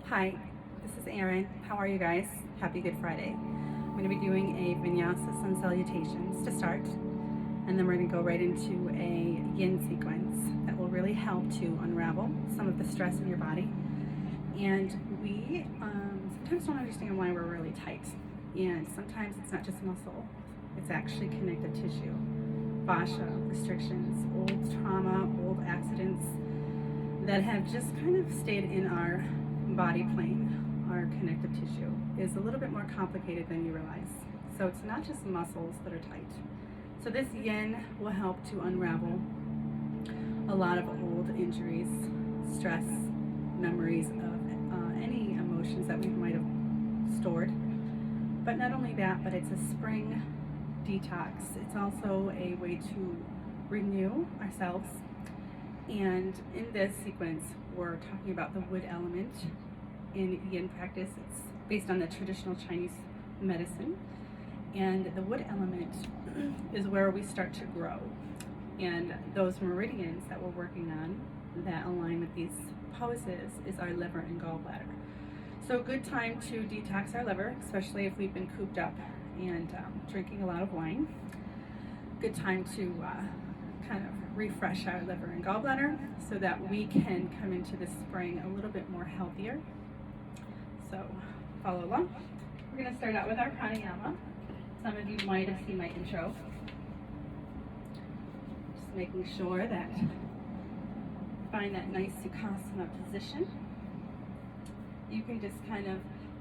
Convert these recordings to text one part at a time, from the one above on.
Hi, this is Erin. How are you guys? Happy Good Friday. I'm going to be doing a vinyasa sun salutations to start, and then we're going to go right into a yin sequence that will really help to unravel some of the stress in your body. And we sometimes don't understand why we're really tight, and sometimes it's not just muscle, it's actually connective tissue, fascia, restrictions, old trauma, old accidents that have just kind of stayed in our body plane. Our connective tissue is a little bit more complicated than you realize. So it's not just muscles that are tight. So this yin will help to unravel a lot of old injuries, stress, memories of any emotions that we might have stored. But not only that, but it's a spring detox. It's also a way to renew ourselves. And in this sequence, we're talking about the wood element in yin practice. It's based on the traditional Chinese medicine. And the wood element is where we start to grow. And those meridians that we're working on that align with these poses is our liver and gallbladder. So a good time to detox our liver, especially if we've been cooped up and drinking a lot of wine. Good time to kind of refresh our liver and gallbladder so that we can come into the spring a little bit more healthier. So follow along. We're going to start out with our pranayama. Some of you might have seen my intro. Just making sure that find that nice sukhasana position. You can just kind of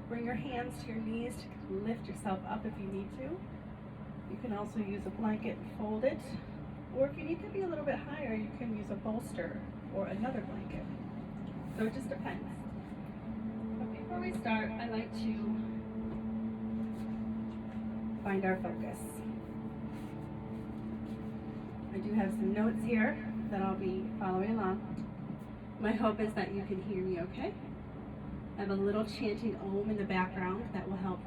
bring your hands to your knees to lift yourself up if you need to. You can also use a blanket and fold it. Or if you need to be a little bit higher, you can use a bolster or another blanket. So it just depends. But before we start, I like to find our focus. I do have some notes here that I'll be following along. My hope is that you can hear me okay. I have a little chanting om in the background that will help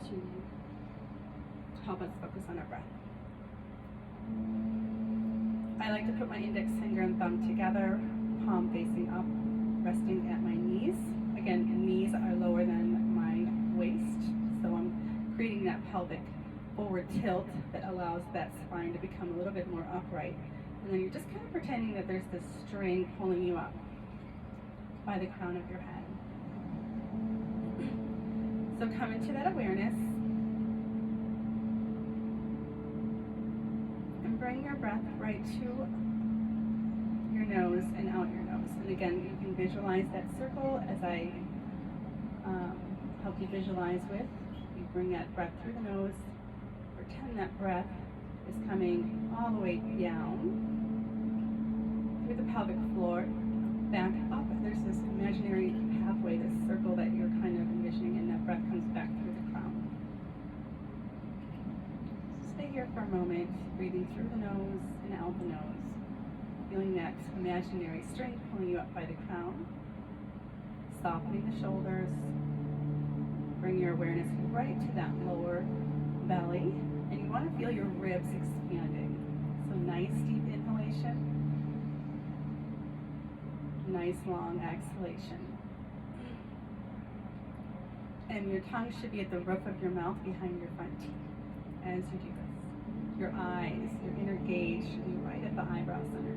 us focus on our breath. I like to put my index finger and thumb together, palm facing up, resting at my knees. Again, knees are lower than my waist, so I'm creating that pelvic forward tilt that allows that spine to become a little bit more upright. And then you're just kind of pretending that there's this string pulling you up by the crown of your head. So come into that awareness. Bring your breath right to your nose and out your nose. And again, you can visualize that circle as I help you visualize with. You bring that breath through the nose. Pretend that breath is coming all the way down through the pelvic floor, back up. There's this imaginary pathway, this circle that you're kind of envisioning, and that breath comes back through the crown. Stay here for a moment, breathing through the nose and out the nose, feeling that imaginary string pulling you up by the crown, softening the shoulders. Bring your awareness right to that lower belly, and you want to feel your ribs expanding. So nice deep inhalation, nice long exhalation. And your tongue should be at the roof of your mouth behind your front teeth as you do this. Your eyes, your inner gaze should be right at the eyebrow center.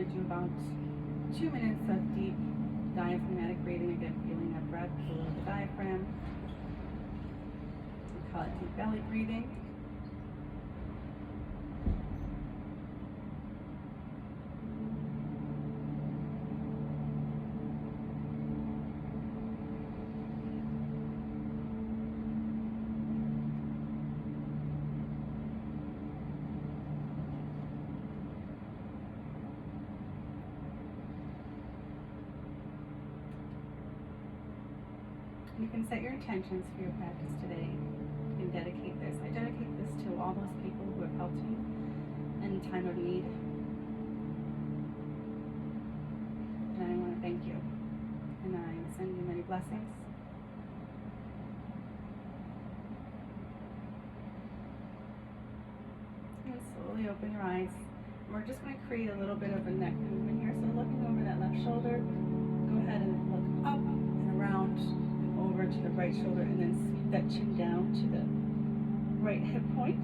Do about 2 minutes of deep diaphragmatic breathing, again feeling that breath below the diaphragm. We call it deep belly breathing. you can set your intentions for your practice today. You can dedicate this. I dedicate this to all those people who have helped me in time of need. And I want to thank you. And I send you many blessings. And slowly open your eyes. We're just going to create a little bit of a neck movement here. So looking over that left shoulder, go ahead and look up and around and over to the right shoulder, and then sweep that chin down to the right hip point,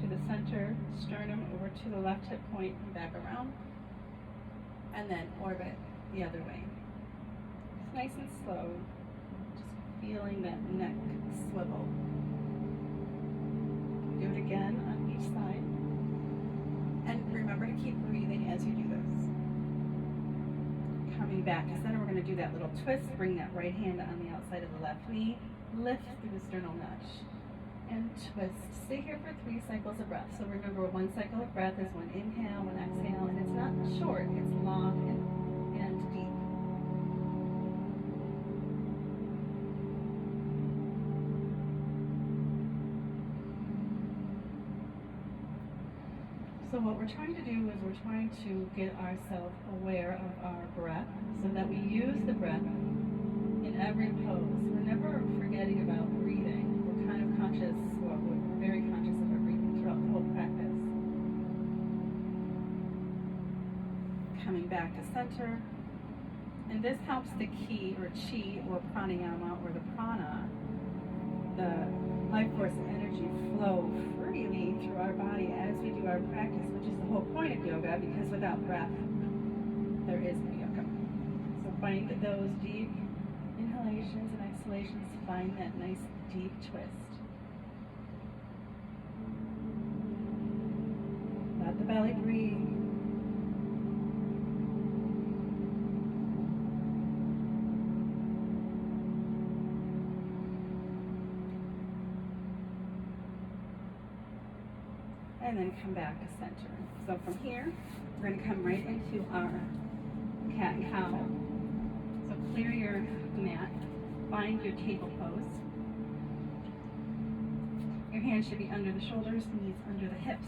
to the center sternum, over to the left hip point and back around, and then orbit the other way. It's nice and slow, just feeling that neck swivel. Do it again on each side. And remember to keep breathing as you do this. Coming back to center, we're going to do that little twist. Bring that right hand on the outside of the left knee. Lift through the sternal notch. And twist. Stay here for 3 cycles of breath. So remember, 1 cycle of breath is 1 inhale, 1 exhale. And it's not short, it's long and deep. So what we're trying to do is we're trying to get ourselves aware of our breath so that we use the breath in every pose. We're never forgetting about breathing. We're kind of conscious, well, we're very conscious of our breathing throughout the whole practice. Coming back to center. And this helps the ki or chi or pranayama or the prana, the life force and energy flow freely through our body as we do our practice, which is the whole point of yoga, because without breath, there is no yoga. So find those deep inhalations and exhalations, find that nice deep twist. Let the belly breathe. And then come back to center. So from here, we're going to come right into our cat and cow. So clear your mat, find your table pose. Your hands should be under the shoulders, knees under the hips.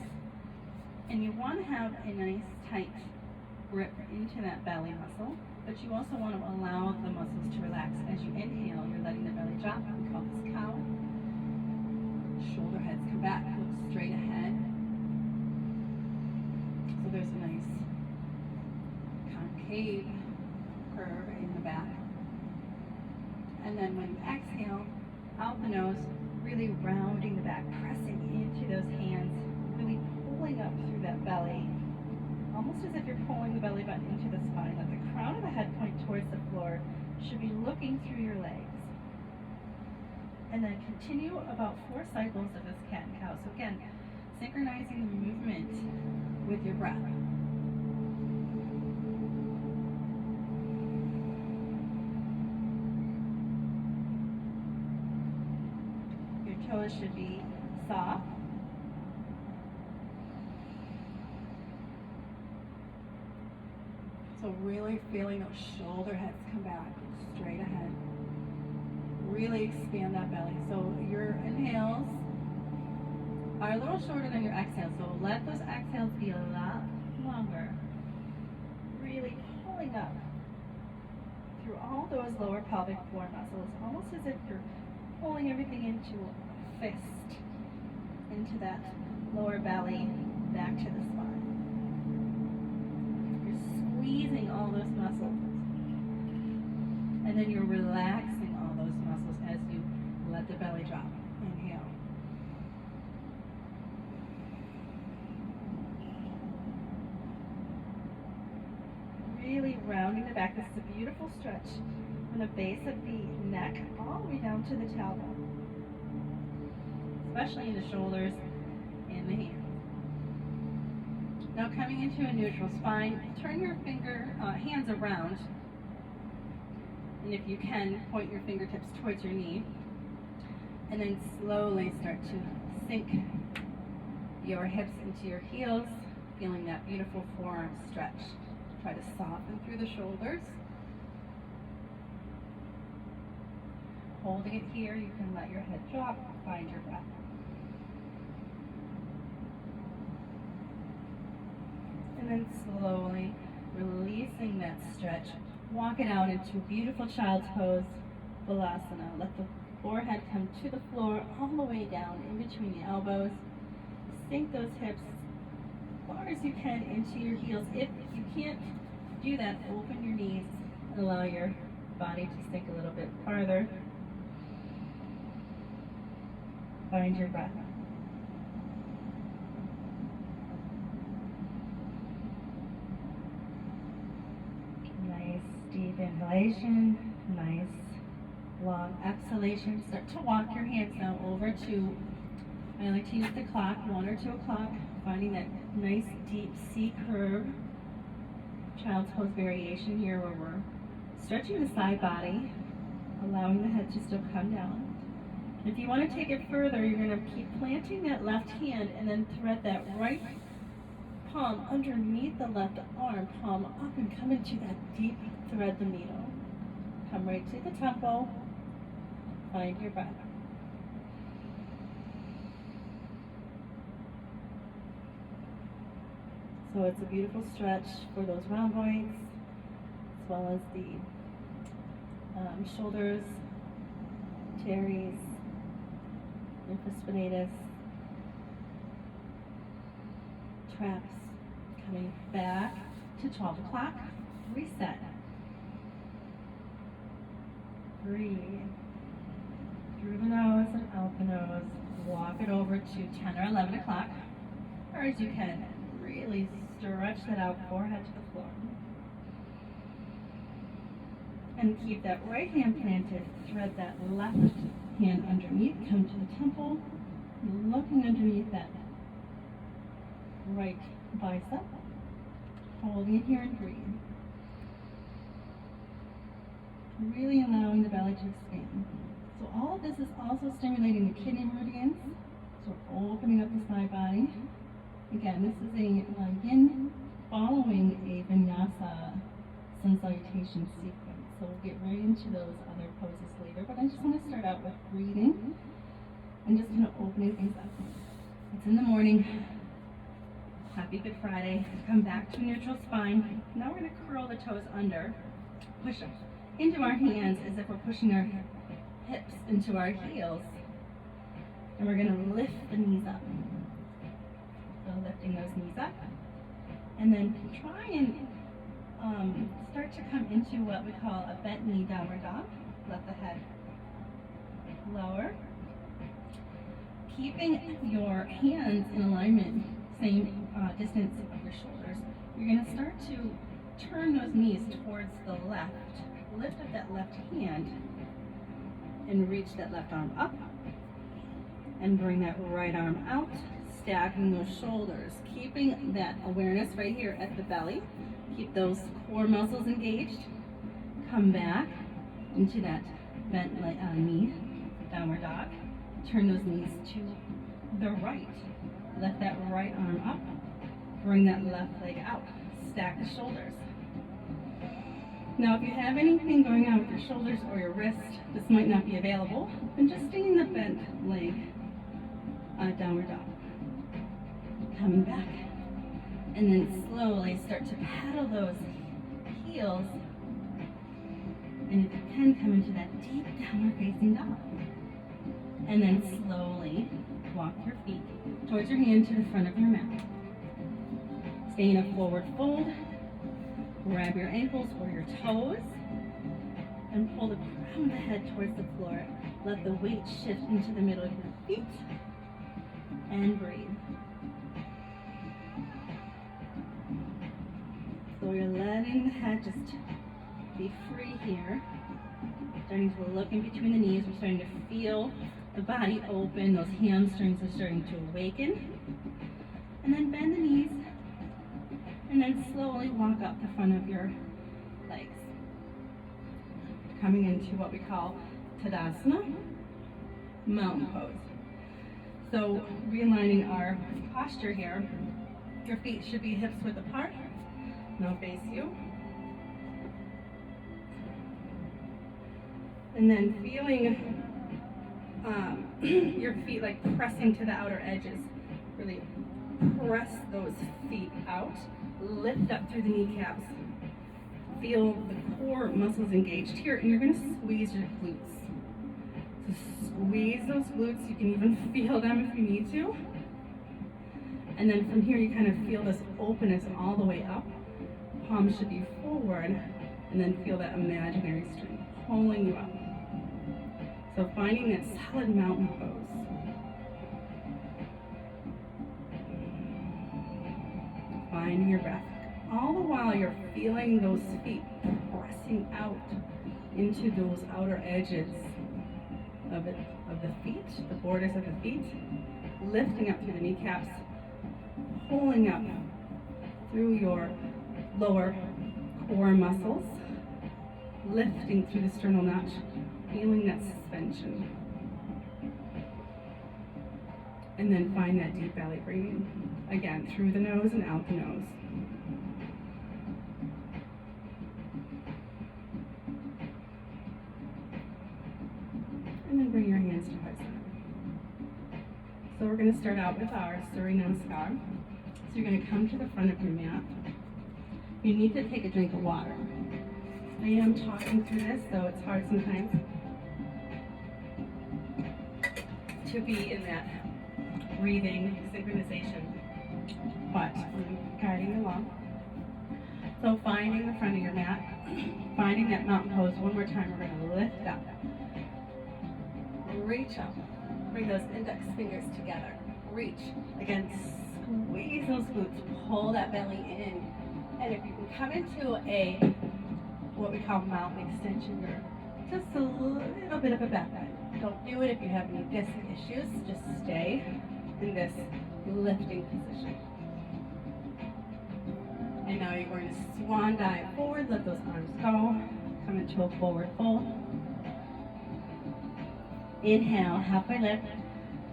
And you want to have a nice tight grip into that belly muscle, but you also want to allow the muscles to relax. As you inhale, you're letting the belly drop. We call this cow. Shoulder heads come back, look straight ahead. So there's a nice concave curve in the back. And then when you exhale, out the nose, really rounding the back, pressing into those hands, really pulling up through that belly, almost as if you're pulling the belly button into the spine. Let the crown of the head point towards the floor. Should be looking through your legs. And then continue about 4 cycles of this cat and cow. So again, synchronizing the movement with your breath. Your toes should be soft. So really feeling those shoulder heads come back straight ahead. Really expand that belly. So your inhales are a little shorter than your exhales, so let those exhales be a lot longer. Really pulling up through all those lower pelvic floor muscles, almost as if you're pulling everything into a fist, into that lower belly, back to the spine. You're squeezing all those muscles, and then you're relaxing all those muscles as you let the belly drop. Inhale. Really rounding the back. This is a beautiful stretch from the base of the neck all the way down to the tailbone, especially in the shoulders and the hands. Now coming into a neutral spine, turn your hands around, and if you can, point your fingertips towards your knee, and then slowly start to sink your hips into your heels, feeling that beautiful forearm stretch. Try to soften through the shoulders. holding it here, you can let your head drop, find your breath. And then slowly releasing that stretch, walk it out into beautiful child's pose, Balasana. Let the forehead come to the floor all the way down in between the elbows. Sink those hips as far as you can into your heels. If you can't do that, open your knees and allow your body to sink a little bit farther. Find your breath. Nice deep inhalation, nice long exhalation. Start to walk your hands now over to, I like to use the clock, 1 or 2 o'clock, finding that nice deep C curve, child's pose variation here where we're stretching the side body, allowing the head to still come down. If you want to take it further, you're going to keep planting that left hand and then thread that right palm underneath the left arm, palm up, and come into that deep thread the needle. Come right to the temple, find your breath. So it's a beautiful stretch for those rhomboids, as well as the shoulders, teres, infraspinatus, traps. Coming back to 12 o'clock, reset. Breathe. Through the nose and out the nose. Walk it over to 10 or 11 o'clock, or as you can. Really stretch that out, forehead to the floor. And keep that right hand planted. Thread that left hand underneath. Come to the temple. Looking underneath that right bicep. Holding it here and breathe. Really allowing the belly to expand. So all of this is also stimulating the kidney meridians. So we're opening up the side body. Again, this is a yin following a vinyasa sun salutation sequence. So we'll get right into those other poses later. But I just want to start out with breathing and just kind of opening things up. It's in the morning. Happy Good Friday. Come back to neutral spine. Now we're going to curl the toes under. Push them into our hands as if we're pushing our hips into our heels. And we're going to lift the knees up. So lifting those knees up. And then try and start to come into what we call a bent knee downward dog. Let the head lower. Keeping your hands in alignment, same distance of your shoulders. You're going to start to turn those knees towards the left. Lift up that left hand and reach that left arm up. And bring that right arm out, stacking those shoulders. Keeping that awareness right here at the belly. Keep those core muscles engaged. Come back into that bent knee, downward dog. Turn those knees to the right. Lift that right arm up. Bring that left leg out. Stack the shoulders. Now, if you have anything going on with your shoulders or your wrist, this might not be available, then just stay in the bent leg, downward dog. Coming back. And then slowly start to paddle those heels. And if you can, come into that deep downward facing dog. And then slowly walk your feet towards your hand to the front of your mat. Stay in a forward fold. Grab your ankles or your toes and pull the crown of the head towards the floor. Let the weight shift into the middle of your feet and breathe. So you're letting the head just be free here. Starting to look in between the knees. We're starting to feel the body open. Those hamstrings are starting to awaken. And then bend the knees. And then slowly walk up the front of your legs. Coming into what we call Tadasana, mountain pose. So realigning our posture here. Your feet should be hips width apart. Now face you. And then feeling your feet like pressing to the outer edges. Really press those feet out. Lift up through the kneecaps. Feel the core muscles engaged here, and you're going to squeeze your glutes. So squeeze those glutes. You can even feel them if you need to. And then from here, you kind of feel this openness all the way up. Palms should be forward, and then feel that imaginary string pulling you up. So finding that solid mountain pose. Finding your breath. All the while you're feeling those feet pressing out into those outer edges of the feet, the borders of the feet, lifting up through the kneecaps, pulling up through your lower core muscles, lifting through the sternal notch, feeling that suspension. And then find that deep belly breathing. Again, through the nose and out the nose. And then bring your hands to heart center. So we're going to start out with our Surya Namaskar. So you're going to come to the front of your mat. You need to take a drink of water. I am talking through this, so it's hard sometimes to be in that breathing synchronization, but I'm guiding along. So finding the front of your mat, finding that mountain pose. One more time, we're going to lift up, reach up, bring those index fingers together, reach. Again, squeeze those glutes, pull that belly in, and if you can come into a what we call mountain extension, or just a little bit of a back bend. Don't do it if you have any disc issues. Just stay in this lifting position. And now you're going to swan dive forward. Let those arms go. Come into a forward fold. Inhale, halfway lift.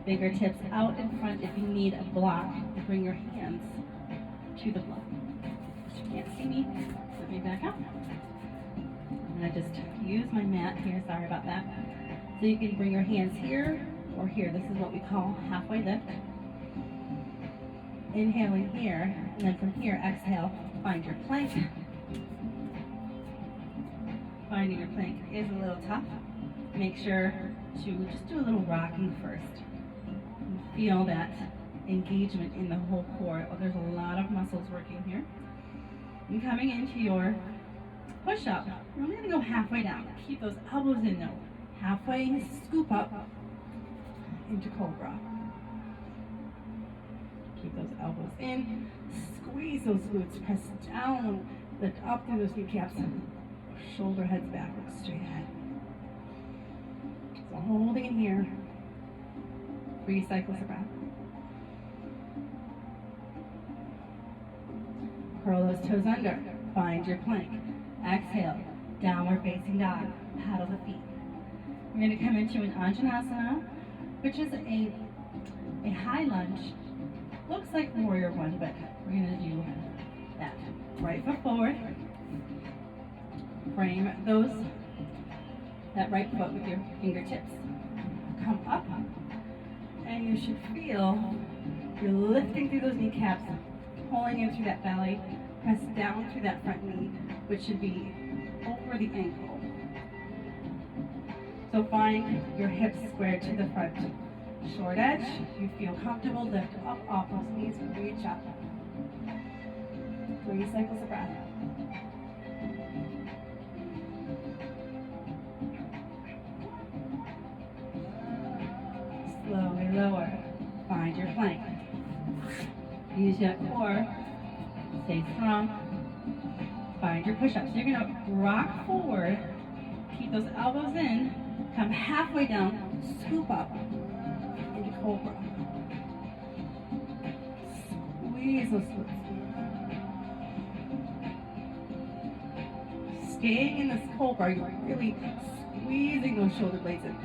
Fingertips out in front. If you need a block, bring your hands to the block. If you can't see me, let me back up. I'm going to just use my mat here. Sorry about that. So you can bring your hands here or here. This is what we call halfway lift. Inhaling here, and then from here, exhale, find your plank. Finding your plank is a little tough. Make sure to just do a little rocking first. Feel that engagement in the whole core. Oh, there's a lot of muscles working here. And coming into your push-up, we're only going to go halfway down. Keep those elbows in though. Halfway, scoop up into cobra. Keep those elbows in. Squeeze those glutes. Press down. Lift up through those kneecaps. Shoulder heads back. Look straight ahead. So holding in here. 3 cycles of breath. Curl those toes under. Find your plank. Exhale. Downward facing dog. Paddle the feet. We're going to come into an Anjanasana, which is a high lunge. Looks like warrior one, but we're going to do that. Right foot forward. Frame that right foot with your fingertips. Come up, and you should feel you're lifting through those kneecaps, pulling in through that belly. Press down through that front knee, which should be over the ankle. So find your hips squared to the front. Short edge, you feel comfortable, lift up off those knees, reach up. 3 cycles of breath. Slowly lower. Find your plank. Use that core. Stay strong. Find your push-up. So you're going to rock forward. Keep those elbows in. Come halfway down. Scoop up into cobra. Squeeze those glutes. Staying in this cobra, you're really squeezing those shoulder blades in.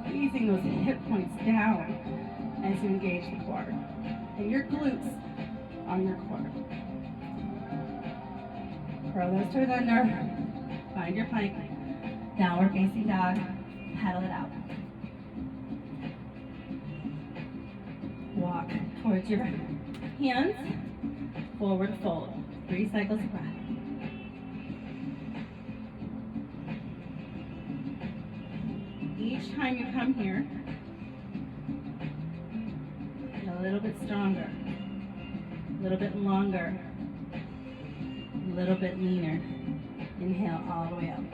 Squeezing those hip points down as you engage the core. And your glutes on your core. Curl those toes under. Find your plank. Downward facing dog, paddle it out. Walk towards your hands, forward fold. 3 cycles of breath. Each time you come here, get a little bit stronger, a little bit longer, a little bit leaner. Inhale all the way up.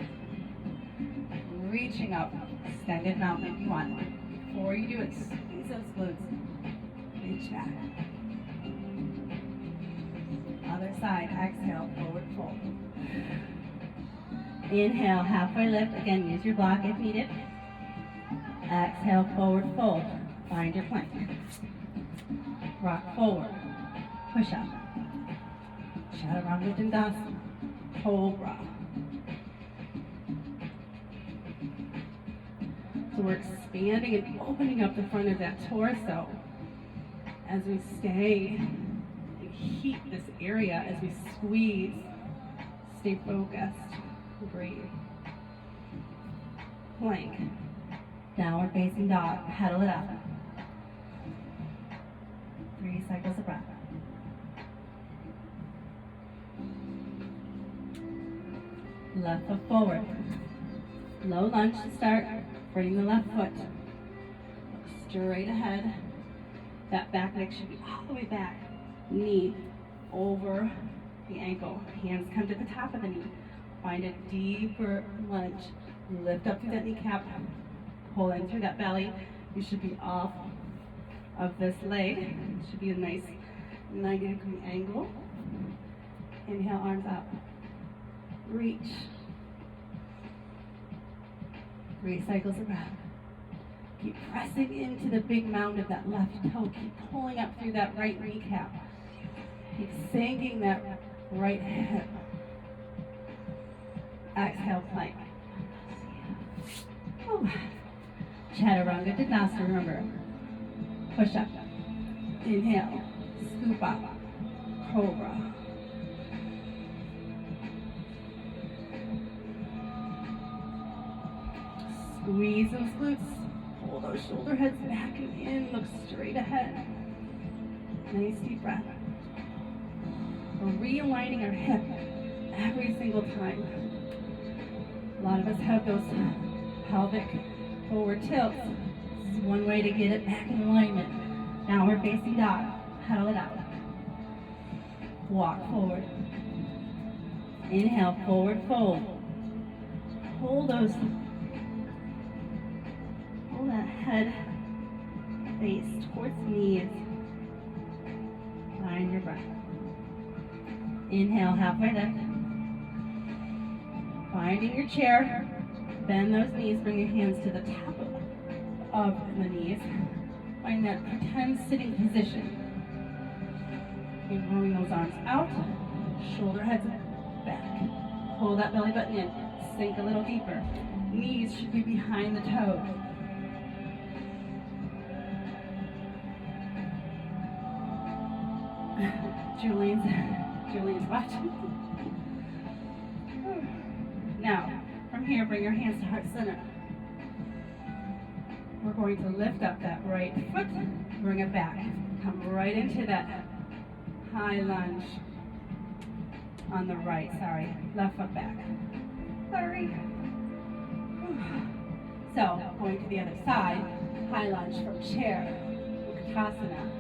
Reaching up, extended mountain if you want. Before you do it, squeeze those glutes. Reach back. Other side, exhale, forward fold. Inhale, halfway lift. Again, use your block if needed. Exhale, forward fold. Find your plank. Rock forward. Push up. Chaturanga Dandasana. Cobra. So we're expanding and opening up the front of that torso as we stay and heat this area as we squeeze. Stay focused. Breathe. Plank. Downward facing dog. Pedal it up. 3 cycles of breath. Left foot forward. Low lunge to start. Bring the left foot straight ahead. That back leg should be all the way back. Knee over the ankle. Hands come to the top of the knee. Find a deeper lunge. Lift up through that kneecap. Pull in through that belly. You should be off of this leg. It should be a nice 90-degree angle. Inhale, arms up. Reach. 3 cycles of breath. Keep pressing into the big mound of that left toe. Keep pulling up through that right kneecap. Keep sinking that right hip. Exhale, plank. Oh. Chaturanga Dandasana, remember. Push up. Inhale. Scoop up. Cobra. Squeeze those glutes. Pull those shoulder heads back and in. Look straight ahead. Nice deep breath. We're realigning our hip every single time. A lot of us have those pelvic forward tilts. This is one way to get it back in alignment. Downward facing dog. Pedal it out. Walk forward. Inhale, forward fold. Pull that head face towards the knees. Find your breath. Inhale, halfway lift. Finding your chair. Bend those knees. Bring your hands to the top of the knees. Find that pretend sitting position. Keep moving those arms out. Shoulder heads back. Pull that belly button in. Sink a little deeper. Knees should be behind the toes. Julian's watching. Now, from here, bring your hands to heart center. We're going to lift up that right foot, bring it back. Come right into that high lunge on the right, left foot back. So, going to the other side, high lunge from chair, Utkatasana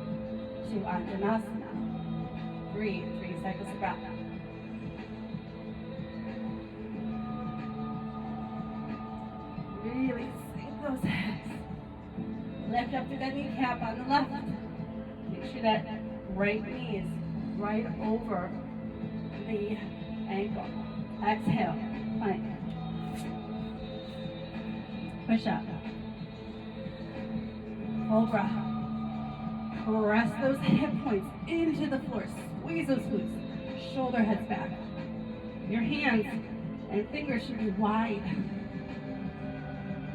to Anjanasana. Breathe, 3 cycles of breath. Really sink those hips. Lift up through that kneecap on the left. Make sure that right knee is right over the ankle. Exhale, plank. Push up. Cobra. Press those hip points into the floor. Squeeze those glutes. Shoulder heads back. Your hands and fingers should be wide.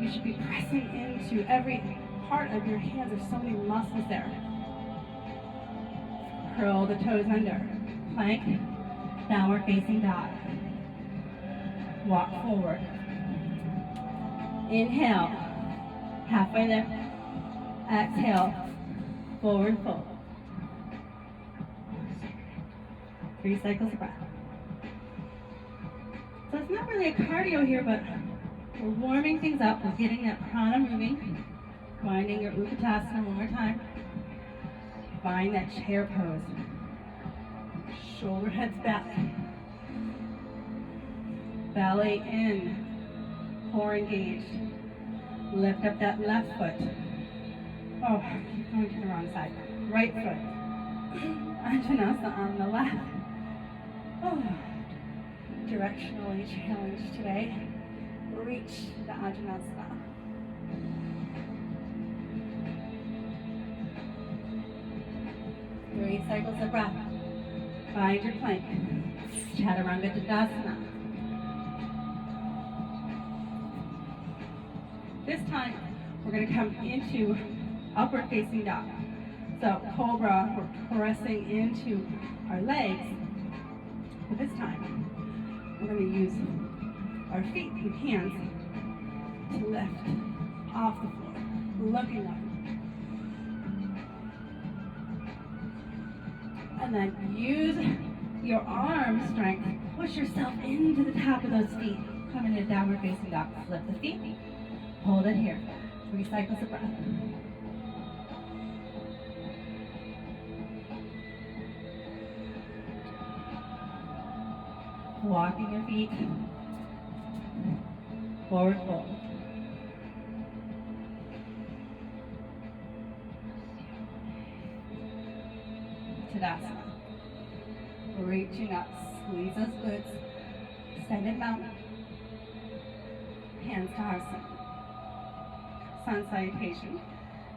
You should be pressing into every part of your hands. There's so many muscles there. Curl the toes under. Plank. Downward facing dog. Walk forward. Inhale, halfway lift. Exhale, forward fold. 3 cycles of breath. So it's not really a cardio here, but we're warming things up. We're getting that prana moving. Finding your Utkatasana one more time. Find that chair pose. Shoulder heads back. Belly in. Core engaged. Lift up that left foot. Oh, keep going to the wrong side. Right foot. Anjanasa on the left. Oh, directionally challenged today. Reach the Anjanasa. Three cycles of breath. Find your plank. Chaturanga Dandasana. This time, we're going to come into upward facing dog. So cobra, we're pressing into our legs. But this time, we're going to use our feet and hands to lift off the floor, looking up. And then use your arm strength. Push yourself into the top of those feet. Come into downward facing dog. Flip the feet. Hold it here. 3 cycles of breath. Walking your feet. Forward fold. Tadasana. Reaching up, squeeze those glutes, extended mountain, hands to our sun salutation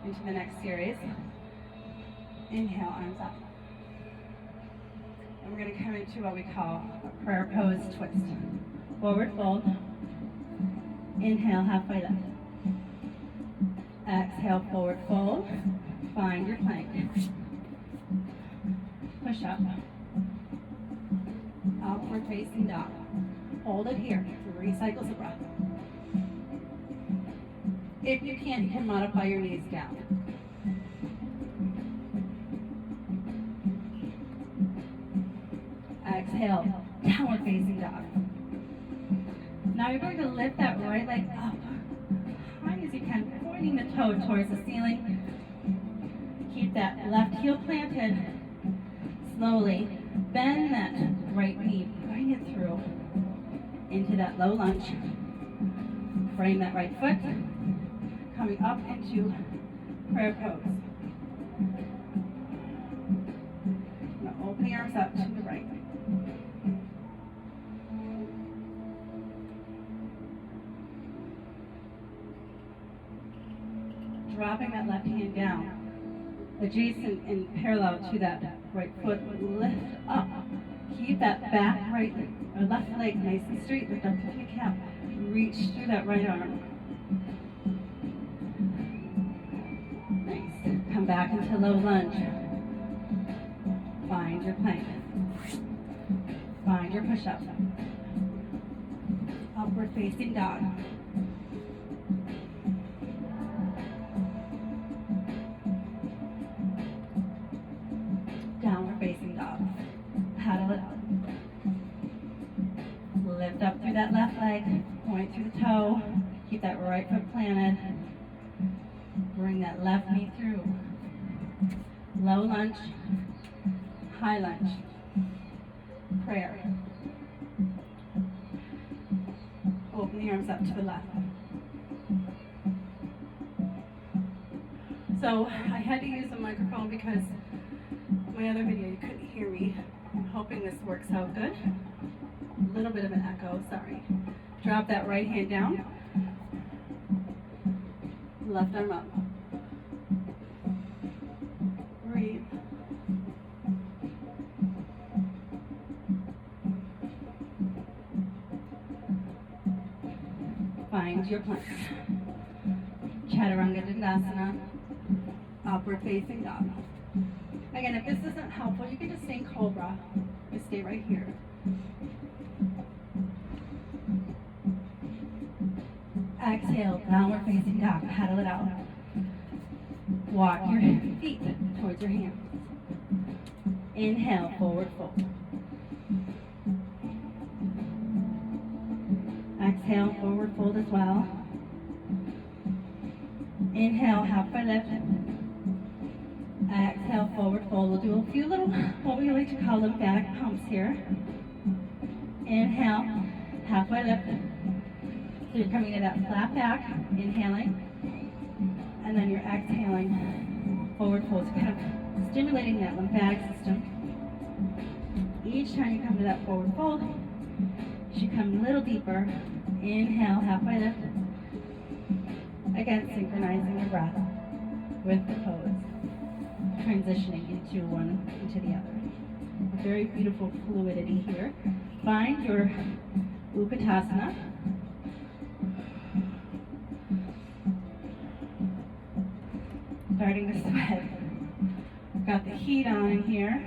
into the next series. Inhale, arms up. And we're going to come into what we call a prayer pose twist. Forward fold. Inhale, halfway lift. Exhale, forward fold. Find your plank. Push up. Upward facing dog. Hold it here. 3 cycles of breath. If you can, you can modify your knees down. Exhale, downward facing dog. Now you're going to lift that right leg up as high as you can, pointing the toe towards the ceiling. Keep that left heel planted. Slowly bend that right knee, bring it through into that low lunge. Frame that right foot, coming up into prayer pose. Now open the arms up to the right. Dropping that left hand down, adjacent and parallel to that right foot, lift up. Keep that back right or left leg nice and straight, lift up to the kneecap. Reach through that right arm. Nice. Come back into low lunge. Find your plank. Find your push-up. Upward facing dog. Downward facing dog. Paddle it up. Lift up through that left leg. Point through the toe. Keep that right foot planted. Bring that left knee through. Low lunge. High lunge. Prayer. Open the arms up to the left. So I had to use a microphone because my other video you couldn't hear me. I'm hoping this works out good. A little bit of an echo, sorry. Drop that right hand down. Left arm up. Breathe. Find your plank. Chaturanga Dandasana. Upward facing dog. Again, if this isn't helpful, you can just stay in cobra. Just stay right here. Exhale, downward facing dog, paddle it out. Walk your feet towards your hands. Inhale, forward fold. Exhale, forward fold as well. Inhale, halfway lift. Exhale, forward fold. We'll do a few little, what we like to call lymphatic pumps here. Inhale, halfway lift. So you're coming to that flat back, inhaling, and then you're exhaling, forward fold. So kind of stimulating that lymphatic system. Each time you come to that forward fold, you should come a little deeper. Inhale, halfway lift. Again, synchronizing your breath with the pose, transitioning into one into the other. A very beautiful fluidity here. Find your Utkatasana. Starting to sweat. We've got the heat on in here.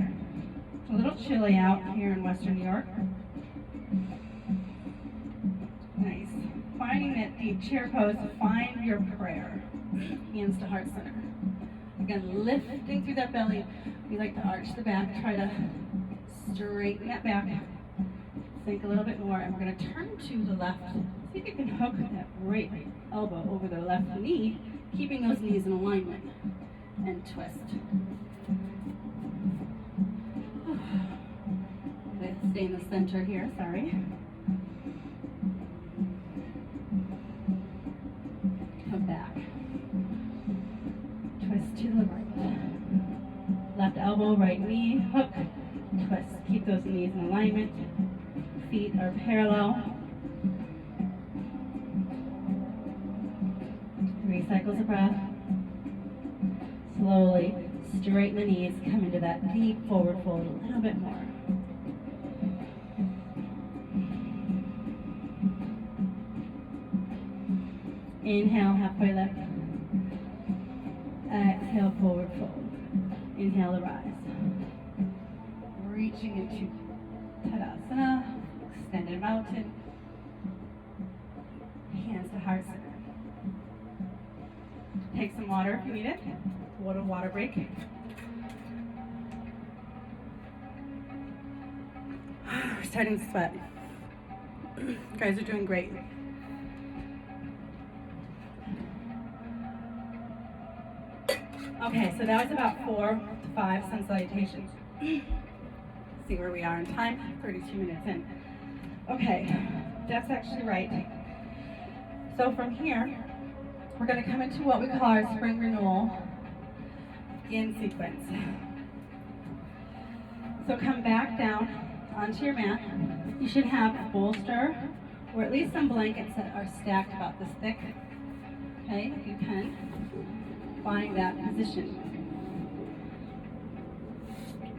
It's a little chilly out here in Western New York. Nice. Finding that deep chair pose, find your prayer. Hands to heart center. Again, lifting through that belly. We like to arch the back, try to straighten that back. Sink a little bit more, and we're going to turn to the left. See if you can hook that right elbow over the left knee, keeping those knees in alignment, and twist. Okay, stay in the center here, sorry. Come back. Twist to the right. Left elbow, right knee, hook, twist. Keep those knees in alignment. Feet are parallel. 3 cycles of breath. Slowly straighten the knees, come into that deep forward fold a little bit more. Inhale, halfway lift. Exhale, forward fold. Inhale to rise. Reaching into Tadasana, extended mountain. Hands to heart center. Take some water if you need it. Water break. Starting to sweat. You guys are doing great. Okay, so that was about 4 to 5 sun salutations. See where we are in time, 32 minutes in. Okay, that's actually right. So from here, we're going to come into what we call our spring renewal yin sequence. So come back down onto your mat. You should have a bolster or at least some blankets that are stacked about this thick. Okay, if you can, find that position.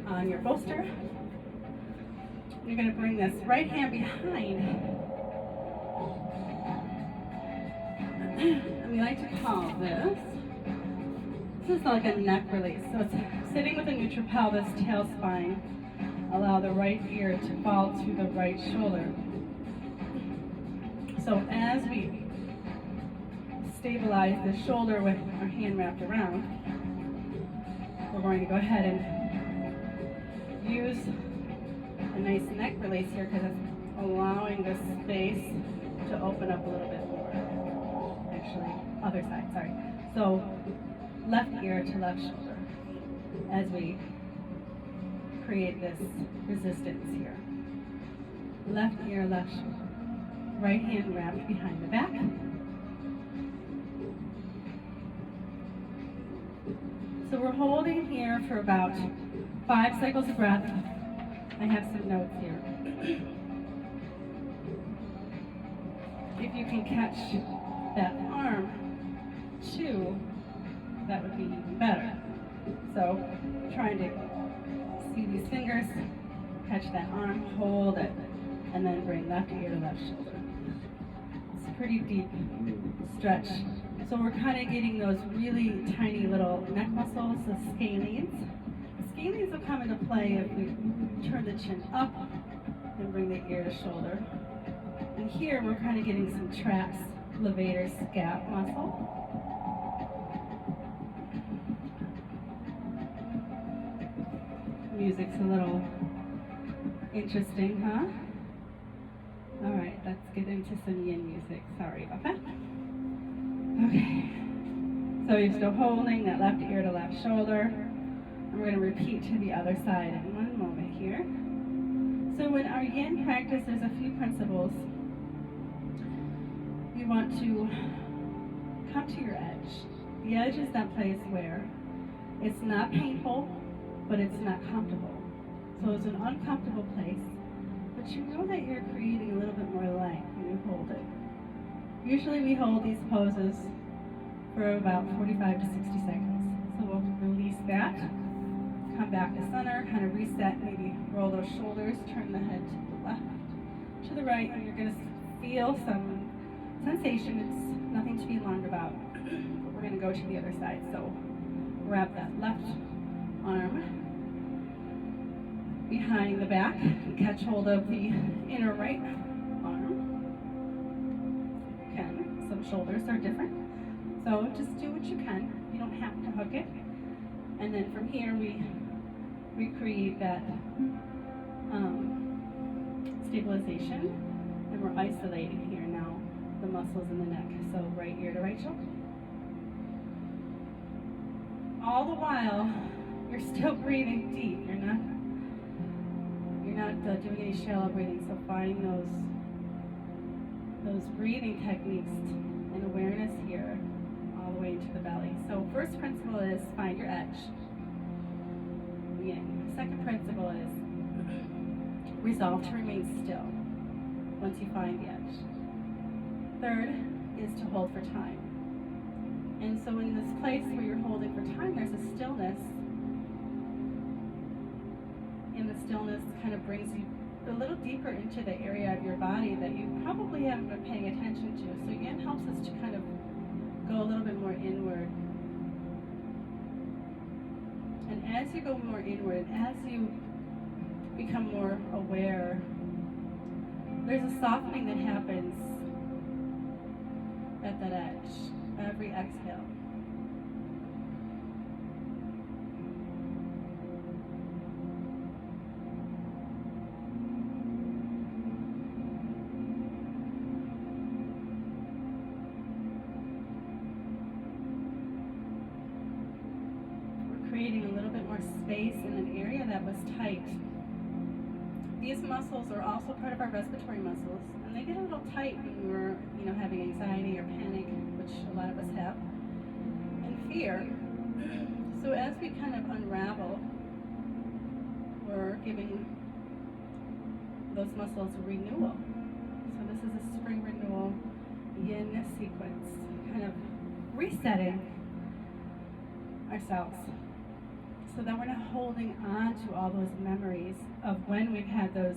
On your bolster, you're going to bring this right hand behind. And we like to call this is like a neck release. So it's sitting with a neutral pelvis, tail spine. Allow the right ear to fall to the right shoulder. So as we stabilize the shoulder with our hand wrapped around, we're going to go ahead and use a nice neck release here because it's allowing this space to open up a little bit more. Actually, other side, sorry. So left ear to left shoulder as we create this resistance here. Left ear, left shoulder. Right hand wrapped behind the back. So we're holding here for about 5 cycles of breath. I have some notes here. If you can catch that arm too, that would be even better. So trying to see these fingers, catch that arm, hold it, and then bring left ear to left shoulder. It's a pretty deep stretch. So we're kind of getting those really tiny little neck muscles, the scalenes. The scalenes will come into play if we turn the chin up and bring the ear to shoulder. And here we're kind of getting some traps levator scap muscle. Music's a little interesting, huh? All right, let's get into some yin music. Sorry about that. Okay. So you're still holding that left ear to left shoulder. And we're going to repeat to the other side in one moment here. So in our yin practice, there's a few principles. You want to come to your edge. The edge is that place where it's not painful, but it's not comfortable. So it's an uncomfortable place, but you know that you're creating a little bit more length when you hold it. Usually we hold these poses for about 45 to 60 seconds. So we'll release that, come back to center, kind of reset, maybe roll those shoulders, turn the head to the left, to the right, and you're going to feel some sensation. It's nothing to be alarmed about. But we're going to go to the other side. So wrap that left arm behind the back, catch hold of the inner right arm. Again, some shoulders are different, so just do what you can. You don't have to hook it. And then from here we recreate that stabilization, and we're isolating here now the muscles in the neck. So right ear to right shoulder. All the while, you're still breathing deep. You're not doing any shallow breathing. So finding those breathing techniques and awareness here, all the way into the belly. So first principle is find your edge. Yin. Second principle is resolve to remain still once you find the edge. Third is to hold for time. And so in this place where you're holding for time, there's a stillness. And the stillness kind of brings you a little deeper into the area of your body that you probably haven't been paying attention to. So yin helps us to kind of go a little bit more inward. And as you go more inward, as you become more aware, there's a softening that happens at that edge, every exhale. Creating a little bit more space in an area that was tight. These muscles are also part of our respiratory muscles, and they get a little tight when we're, having anxiety or panic, which a lot of us have, and fear. So as we kind of unravel, we're giving those muscles a renewal. So this is a spring renewal yin sequence, kind of resetting ourselves, so that we're not holding on to all those memories of when we've had those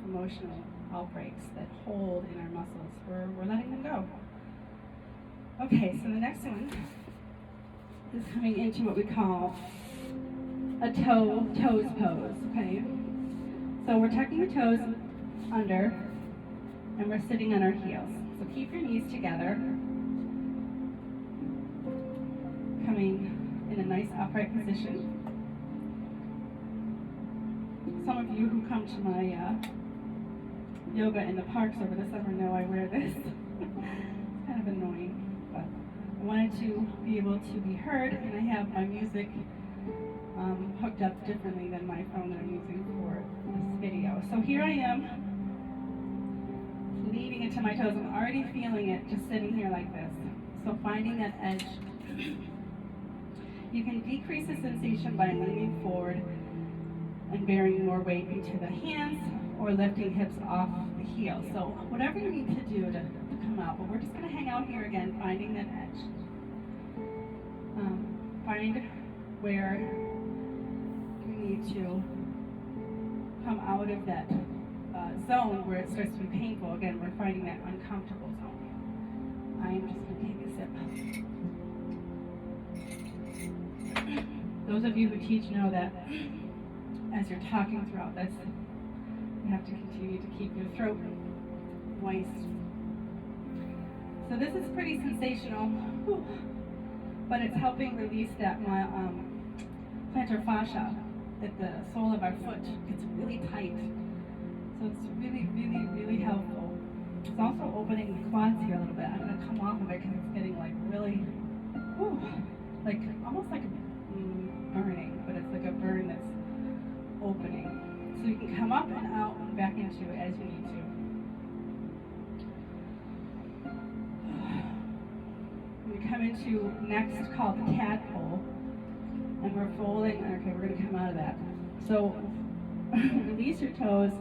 emotional outbreaks that hold in our muscles. We're letting them go. Okay, so the next one is coming into what we call a toes pose, okay? So we're tucking the toes under, and we're sitting on our heels. So keep your knees together, coming in a nice upright position. Some of you who come to my yoga in the parks over the summer know I wear this. It's kind of annoying, but I wanted to be able to be heard, and I have my music hooked up differently than my phone that I'm using for this video. So here I am, leaning into my toes. I'm already feeling it just sitting here like this. So finding that edge. You can decrease the sensation by leaning forward and bearing more weight into the hands, or lifting hips off the heels. So whatever you need to do to come out, but we're just going to hang out here again, finding that edge. Find where you need to come out of that zone where it starts to be painful. Again, we're finding that uncomfortable zone. I am just going to take a sip. Those of you who teach know that as you're talking throughout this, you have to continue to keep your throat moist. So this is pretty sensational, whew, but it's helping release that plantar fascia at the sole of our foot. It's really tight. So it's really, really, really helpful. It's also opening the quads here a little bit. I'm going to come off of it because it's getting like really, whew, like almost like burning, but it's like a burn that's opening. So you can come up and out and back into it as you need to. We come into next called the tadpole, and we're folding. Okay, we're going to come out of that. So release your toes.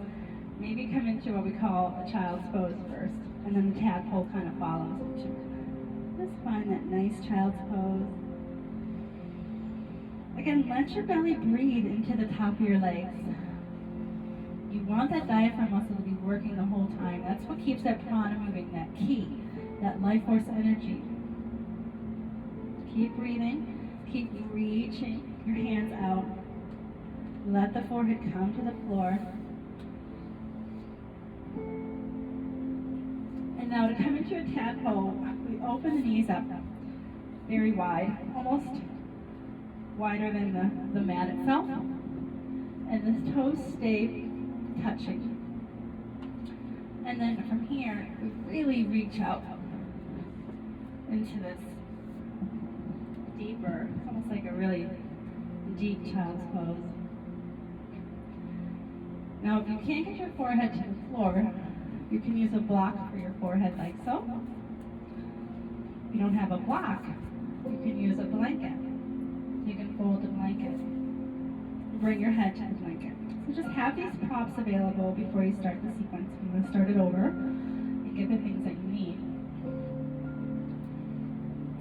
Maybe come into what we call a child's pose first, and then the tadpole kind of follows into it. Just find that nice child's pose. Again, let your belly breathe into the top of your legs. You want that diaphragm muscle to be working the whole time. That's what keeps that prana moving, that ki, that life force energy. Keep breathing. Keep reaching your hands out. Let the forehead come to the floor. And now to come into a tadpole, we open the knees up very wide, almost wider than the mat itself. And the toes stay touching. And then from here, we really reach out into this deeper, almost like a really deep child's pose. Now, if you can't get your forehead to the floor, you can use a block for your forehead like so. If you don't have a block, you can use a blanket. You can fold the blanket. Bring your head to the blanket. So just have these props available before you start the sequence. I'm going to start it over and get the things that you need.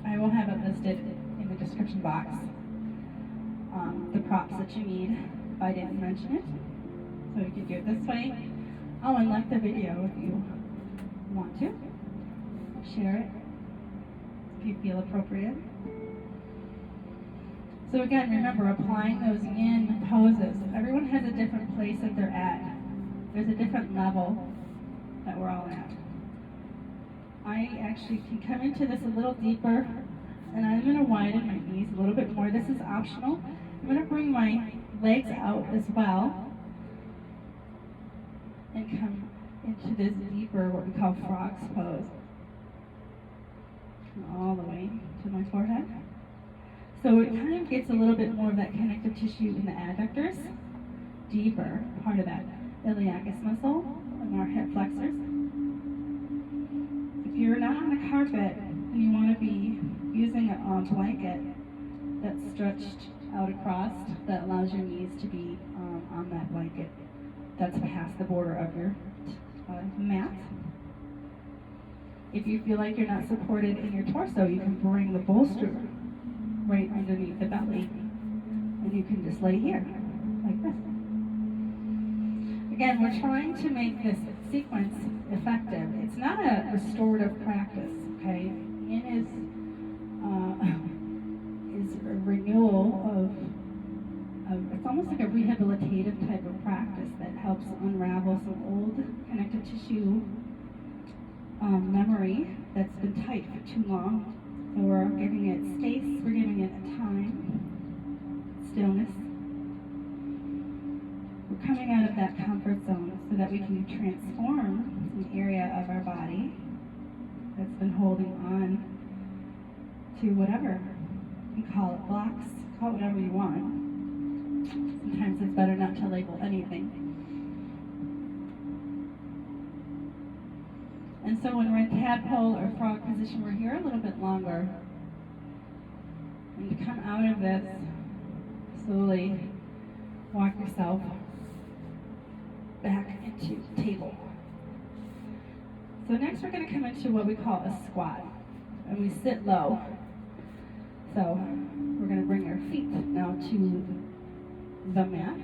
I will have it listed in the description box, the props that you need if I didn't mention it. So you can do it this way. Oh, and like the video if you want to. Share it if you feel appropriate. So again, remember, applying those yin poses. Everyone has a different place that they're at. There's a different level that we're all at. I actually can come into this a little deeper, and I'm going to widen my knees a little bit more. This is optional. I'm going to bring my legs out as well and come into this deeper, what we call frog's pose. All the way to my forehead. So it kind of gets a little bit more of that connective tissue in the adductors, deeper part of that iliacus muscle and our hip flexors. If you're not on a carpet and you want to be using a blanket that's stretched out across, that allows your knees to be on that blanket that's past the border of your mat. If you feel like you're not supported in your torso, you can bring the bolster right underneath the belly, and you can just lay here, like this. Again, we're trying to make this sequence effective. It's not a restorative practice, okay? Yin is a renewal of, it's almost like a rehabilitative type of practice that helps unravel some old connective tissue memory that's been tight for too long. So we're giving it space, we're giving it time, stillness. We're coming out of that comfort zone so that we can transform an area of our body that's been holding on to whatever. You can call it blocks, call it whatever you want. Sometimes it's better not to label anything. And so when we're in tadpole or frog position, we're here a little bit longer. And to come out of this, slowly walk yourself back into table. So next we're going to come into what we call a squat. And we sit low. So we're going to bring our feet now to the mat.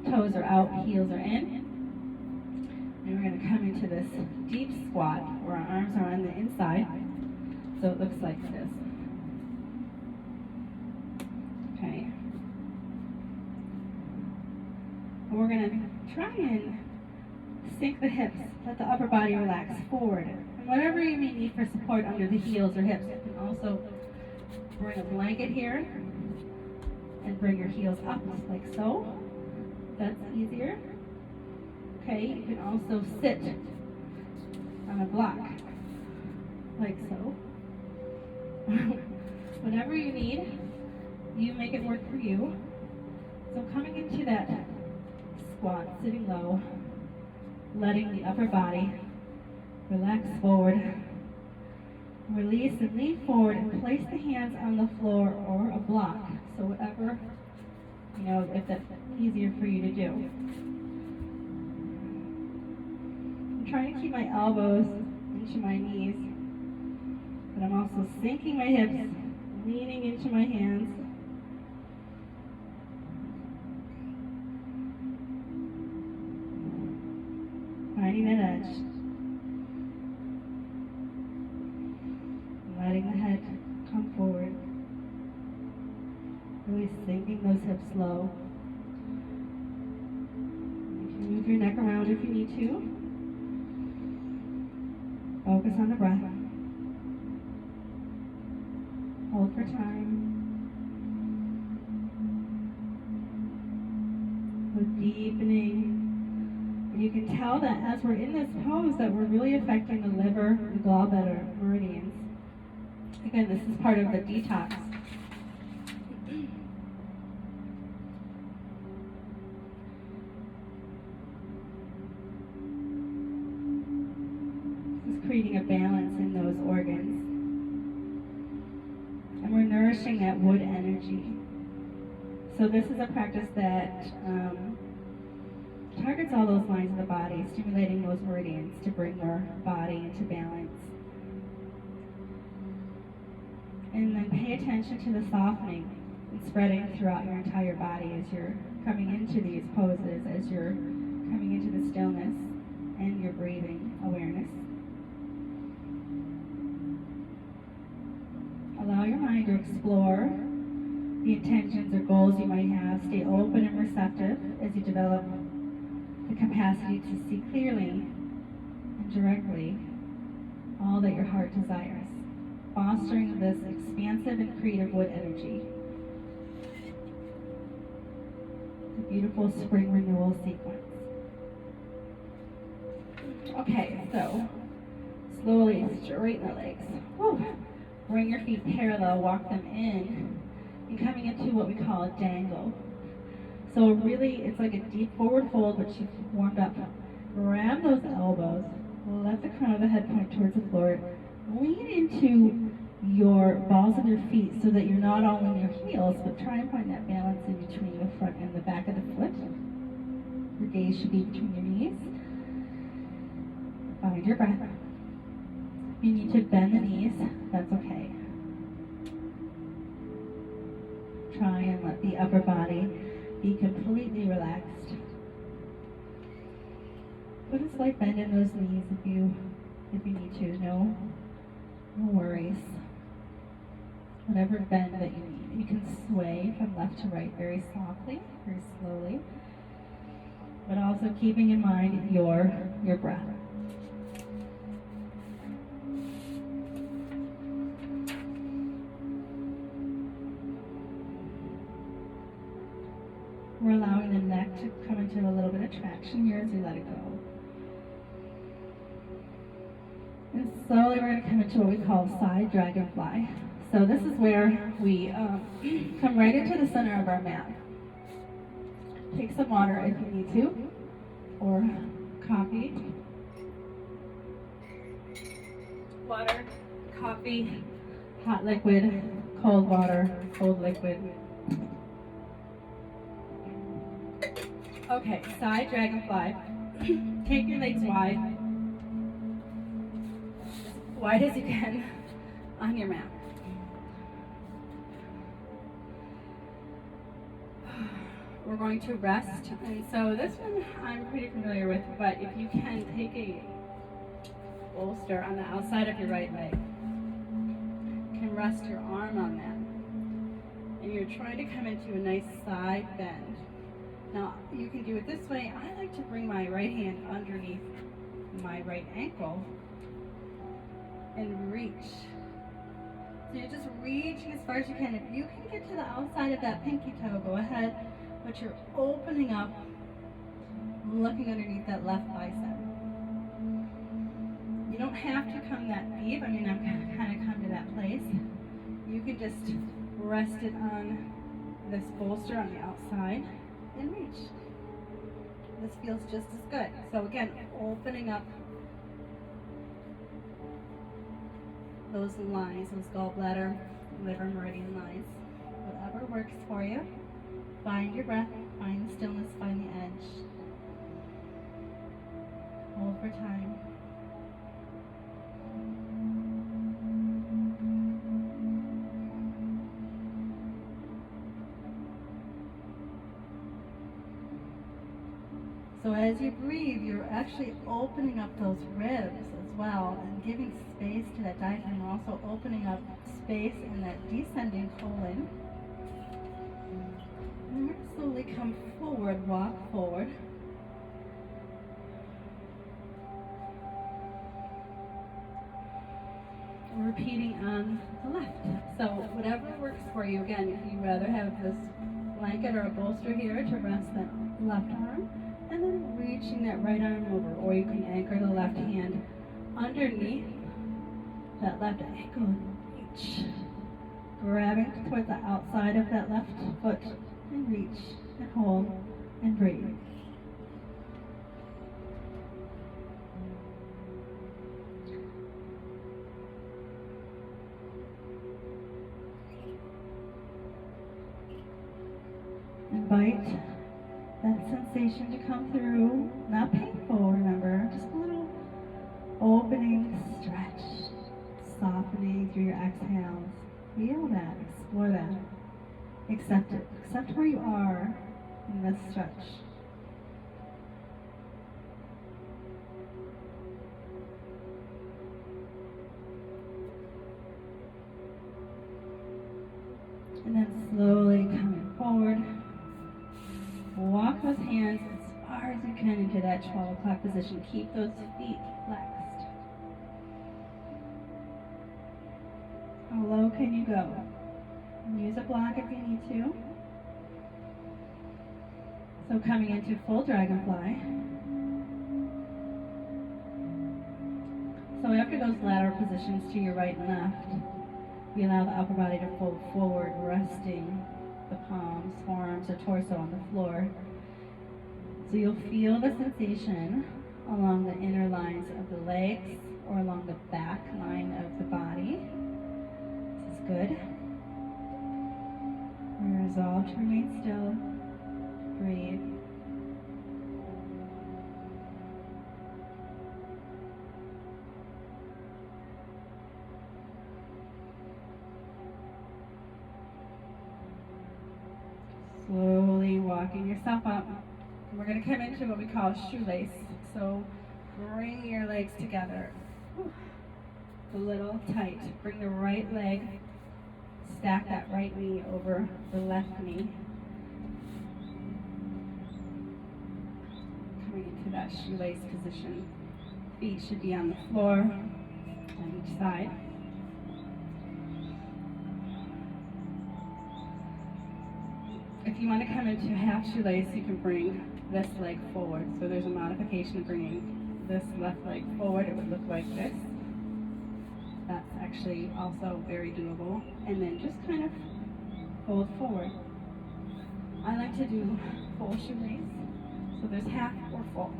Toes are out, heels are in. And we're going to come into this deep squat where our arms are on the inside. So it looks like this. Okay. And we're going to try and sink the hips. Let the upper body relax forward. And whatever you may need for support under the heels or hips. You can also bring a blanket here and bring your heels up like so. That's easier. Okay, you can also sit on a block like so. Whatever you need, you make it work for you. So coming into that squat, sitting low, letting the upper body relax forward, release and lean forward and place the hands on the floor or a block. So whatever, if that's easier for you to do. I'm trying to keep my elbows into my knees, but I'm also sinking my hips, leaning into my hands. Finding that edge. Letting the head come forward. Really sinking those hips low. You can move your neck around if you need to. Focus on the breath. Hold for time. So deepening. And you can tell that as we're in this pose that we're really affecting the liver, the gallbladder, meridians. Again, this is part of the detox. This is creating a balance in those organs. And we're nourishing that wood energy. So this is a practice that targets all those lines of the body, stimulating those meridians to bring your body into balance. And then pay attention to the softening and spreading throughout your entire body as you're coming into these poses, as you're coming into the stillness and your breathing awareness. Allow your mind to explore the intentions or goals you might have. Stay open and receptive as you develop the capacity to see clearly and directly all that your heart desires, fostering this expansive and creative wood energy. It's a beautiful spring renewal sequence. Okay, so slowly straighten the legs. Whew. Bring your feet parallel, walk them in, and coming into what we call a dangle. So really, it's like a deep forward fold, but you've warmed up. Grab those elbows, let the crown of the head point towards the floor. Lean into your balls of your feet so that you're not all in your heels, but try and find that balance in between the front and the back of the foot. Your gaze should be between your knees. Find your breath. If you need to bend the knees, that's okay. Try and let the upper body be completely relaxed. Put a slight bend in those knees if you need to. No worries. Whatever bend that you need. You can sway from left to right very softly, very slowly, but also keeping in mind your breath. We're allowing the neck to come into a little bit of traction here as we let it go. And slowly we're going to come into what we call side dragonfly. So this is where we come right into the center of our mat. Take some water if you need to, or coffee. Water, coffee, hot liquid, cold water, cold liquid. Okay, side dragonfly. Take your legs wide as you can on your mat. We're going to rest, and so this one I'm pretty familiar with, but if you can take a bolster on the outside of your right leg, you can rest your arm on that, and you're trying to come into a nice side bend. Now, you can do it this way. I like to bring my right hand underneath my right ankle and reach. So you're just reaching as far as you can. If you can get to the outside of that pinky toe, go ahead, but you're opening up, looking underneath that left bicep. You don't have to come that deep. I mean, I'm going to kind of come to that place. You can just rest it on this bolster on the outside and reach. This feels just as good. So again, opening up those lines, those gallbladder, liver meridian lines. Whatever works for you. Find your breath, find the stillness, find the edge. Hold for time. So as you breathe, you're actually opening up those ribs as well and giving space to that diaphragm. We're also opening up space in that descending colon. And then we're going to slowly come forward, walk forward. Repeating on the left. So whatever works for you. Again, if you'd rather have this blanket or a bolster here to rest that left arm, and then reaching that right arm over, or you can anchor the left hand underneath that left ankle and reach. Grabbing towards the outside of that left foot and reach and hold and breathe. Invite that sensation to come through, not painful, remember, just a little opening, stretch, softening through your exhales. Feel that, explore that, accept it, accept where you are in this stretch. And then slowly coming forward. Walk those hands as far as you can into that 12 o'clock position. Keep those feet flexed. How low can you go? Use a block if you need to. So coming into full dragonfly. So after those lateral positions to your right and left, we allow the upper body to fold forward, resting the palms, forearms, or torso on the floor. So you'll feel the sensation along the inner lines of the legs or along the back line of the body. This is good. Resolve to remain still. Breathe. Slowly walking yourself up. And we're going to come into what we call shoelace. So bring your legs together. A little tight. Bring the right leg, stack that right knee over the left knee. Coming into that shoelace position. Feet should be on the floor on each side. If you want to come into half shoelace, you can bring this leg forward. So there's a modification of bringing this left leg forward. It would look like this. That's actually also very doable. And then just kind of fold forward. I like to do full shoelace. So there's half or full.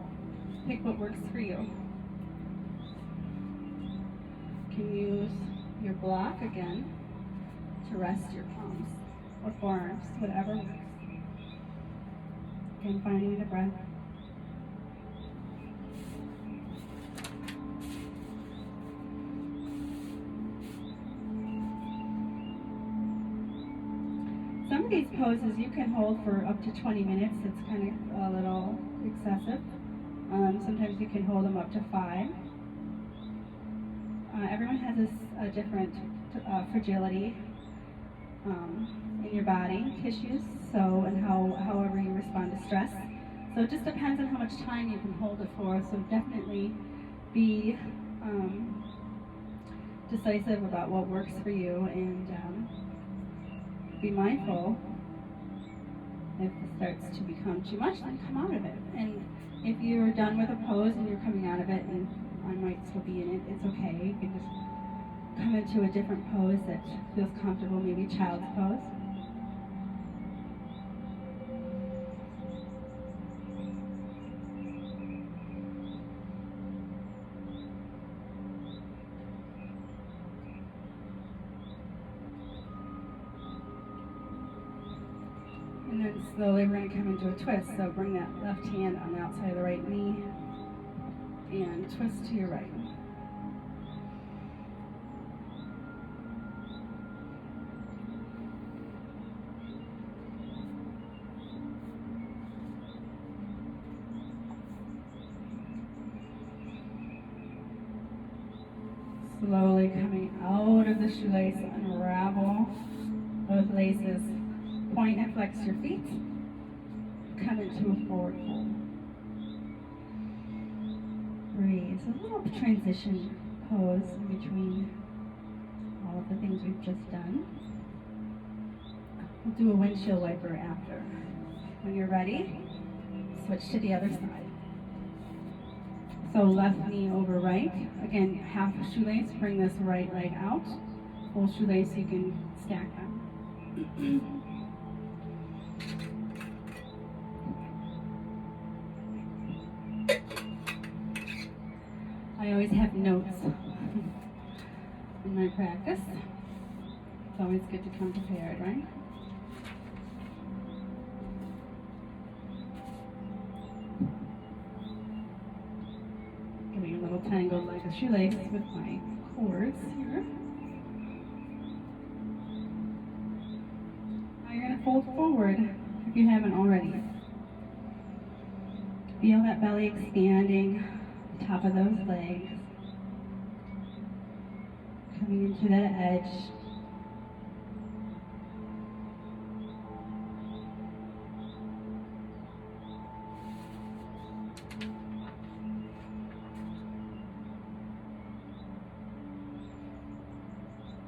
Pick what works for you. You can use your block again to rest your palms or forearms, whatever works. Again, finding the breath. Some of these poses you can hold for up to 20 minutes. It's kind of a little excessive. Sometimes you can hold them up to 5. Everyone has a different fragility in your body tissues, so and however you respond to stress. So it just depends on how much time you can hold it for. So definitely be decisive about what works for you, and be mindful if it starts to become too much, then come out of it. And if you're done with a pose and you're coming out of it, and I might still be in it, it's okay. You can just come into a different pose that feels comfortable, maybe child's pose. And then slowly we're going to come into a twist. So bring that left hand on the outside of the right knee and twist to your right. Slowly coming out of the shoelace, unravel both laces. Point and flex your feet. Come into a forward fold. Breathe. It's a little transition pose in between all of the things we've just done. We'll do a windshield wiper after. When you're ready, switch to the other side. So left knee over right. Again, half a shoelace. Bring this right leg out. Full shoelace, you can stack them. I always have notes in my practice. It's always good to come prepared, right? Getting a little tangled like a shoelace with my cords here. Now you're going to fold forward if you haven't already. Feel that belly expanding. Top of those legs, coming into that edge.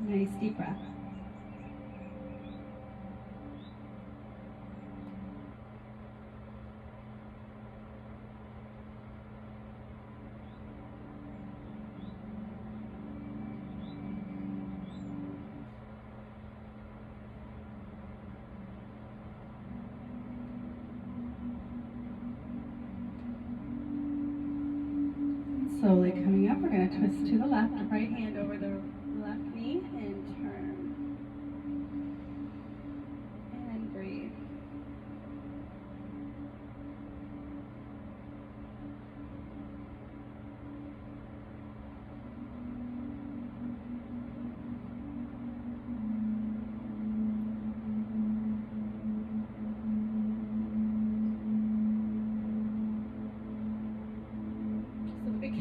Nice deep breath. Slowly coming up, we're going to twist to the left, right hand over the left knee, and turn. And breathe.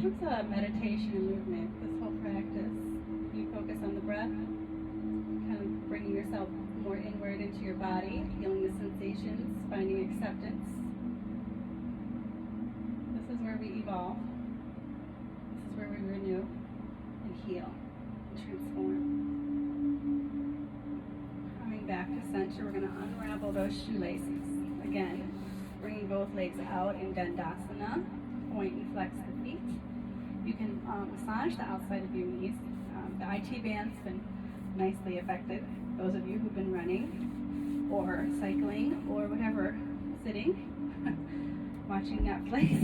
It's a meditation and movement, this whole practice. You focus on the breath, kind of bringing yourself more inward into your body, feeling the sensations, finding acceptance. This is where we evolve. This is where we renew and heal and transform. Coming back to center, we're going to unravel those shoelaces. Again, bringing both legs out in Dandasana. Point and flex the feet. You can massage the outside of your knees. The IT band's been nicely effective. Those of you who've been running or cycling or whatever, sitting, watching Netflix.